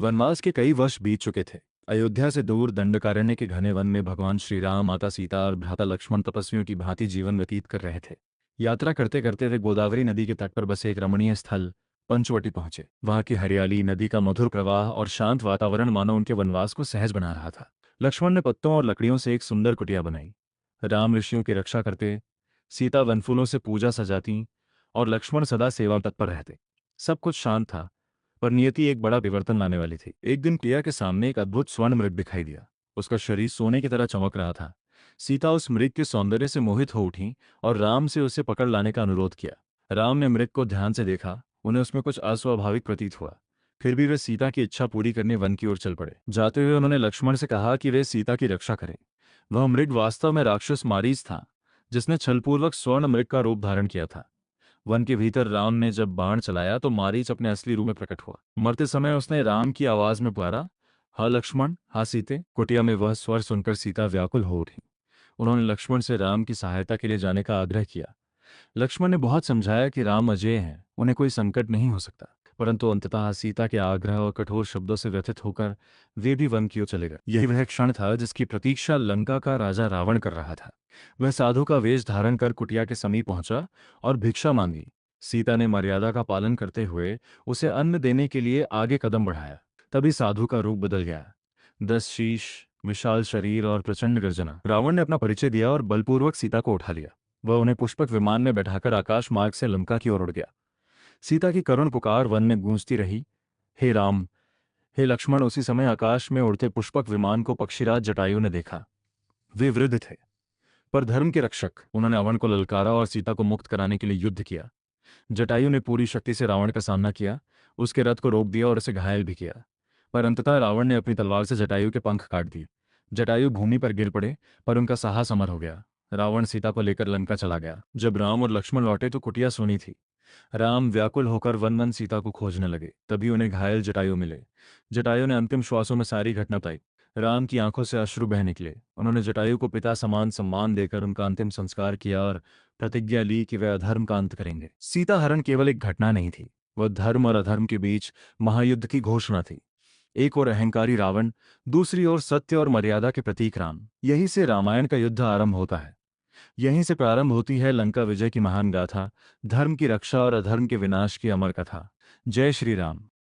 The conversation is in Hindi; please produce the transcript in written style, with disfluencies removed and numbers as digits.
वनवास के कई वर्ष बीत चुके थे। अयोध्या से दूर दंडकारण्य के घने वन में भगवान श्री राम, माता सीता और भ्राता लक्ष्मण तपस्वियों की भांति जीवन व्यतीत कर रहे थे। यात्रा करते करते वे गोदावरी नदी के तट पर बसे एक रमणीय स्थल पंचवटी पहुंचे। वहां की हरियाली, नदी का मधुर प्रवाह और शांत वातावरण मानो उनके वनवास को सहज बना रहा था। लक्ष्मण ने पत्तों और लकड़ियों से एक सुंदर कुटिया बनाई। राम ऋषियों की रक्षा करते, सीता वनफूलों से पूजा सजाती और लक्ष्मण सदा सेवा तत्पर रहते। सब कुछ शांत था, पर नियति एक बड़ा परिवर्तन लाने वाली थी। एक दिन प्रिया के सामने एक अद्भुत स्वर्ण मृग दिखाई दिया। उसका शरीर सोने की तरह चमक रहा था। सीता उस मृग के सौंदर्य से मोहित हो उठी और राम से उसे पकड़ लाने का अनुरोध किया। राम ने मृग को ध्यान से देखा। उन्हें उसमें कुछ अस्वाभाविक प्रतीत हुआ। फिर भी वे सीता की इच्छा पूरी करने वन की ओर चल पड़े। जाते हुए उन्होंने लक्ष्मण से कहा कि वे सीता की रक्षा करें। वह मृग वास्तव में राक्षस मारीच था, जिसने छलपूर्वक स्वर्ण मृग का रूप धारण किया था। वन के भीतर राम ने जब बाण चलाया तो मारीच अपने असली रूप में प्रकट हुआ। मरते समय उसने राम की आवाज में पुकारा, हा लक्ष्मण, हा सीते। कुटिया में वह स्वर सुनकर सीता व्याकुल हो उठी। उन्होंने लक्ष्मण से राम की सहायता के लिए जाने का आग्रह किया। लक्ष्मण ने बहुत समझाया कि राम अजेय हैं, उन्हें कोई संकट नहीं हो सकता। परंतु अंततः सीता के आग्रह और कठोर शब्दों से व्यथित होकर वे भी वन की ओर चले गए। यही वह क्षण था जिसकी प्रतीक्षा लंका का राजा रावण कर रहा था। वह साधु का वेश धारण कर कुटिया के समीप पहुंचा और भिक्षा मांगी। सीता ने मर्यादा का पालन करते हुए उसे अन्न देने के लिए आगे कदम बढ़ाया। तभी साधु का रूप बदल गया। 10 शीश, विशाल शरीर और प्रचंड गर्जना। रावण ने अपना परिचय दिया और बलपूर्वक सीता को उठा लिया। वह उन्हें पुष्पक विमान में बैठाकर आकाश मार्ग से लंका की ओर उड़ गया। सीता की करुण पुकार वन में गूंजती रही, हे राम, हे लक्ष्मण। उसी समय आकाश में उड़ते पुष्पक विमान को पक्षीराज जटायु ने देखा। वे वृद्ध थे, पर धर्म के रक्षक। उन्होंने अवन को ललकारा और सीता को मुक्त कराने के लिए युद्ध किया। जटायु ने पूरी शक्ति से रावण का सामना किया, उसके रथ को रोक दिया और उसे घायल भी किया। पर अंततः रावण ने अपनी तलवार से जटायु के पंख काट दिए। जटायु भूमि पर गिर पड़े, पर उनका साहस अमर हो गया। रावण सीता को लेकर लंका चला गया। जब राम और लक्ष्मण लौटे तो कुटिया सोनी थी। राम व्याकुल होकर वन वन सीता को खोजने लगे। तभी उन्हें घायल जटायु मिले। जटायु ने अंतिम श्वासों में सारी घटना बताई। राम की आंखों से अश्रु बह निकले। उन्होंने जटायु को पिता समान सम्मान देकर उनका अंतिम संस्कार किया और प्रतिज्ञा ली कि वे अधर्म का अंत करेंगे। सीता हरण केवल एक घटना नहीं थी, वह धर्म और अधर्म के बीच महायुद्ध की घोषणा थी। एक ओर अहंकारी रावण, दूसरी ओर सत्य और मर्यादा के प्रतीक राम। यहीं से रामायण का युद्ध आरंभ होता है। यहीं से प्रारंभ होती है लंका विजय की महान गाथा, धर्म की रक्षा और अधर्म के विनाश की अमर कथा। जय श्री राम।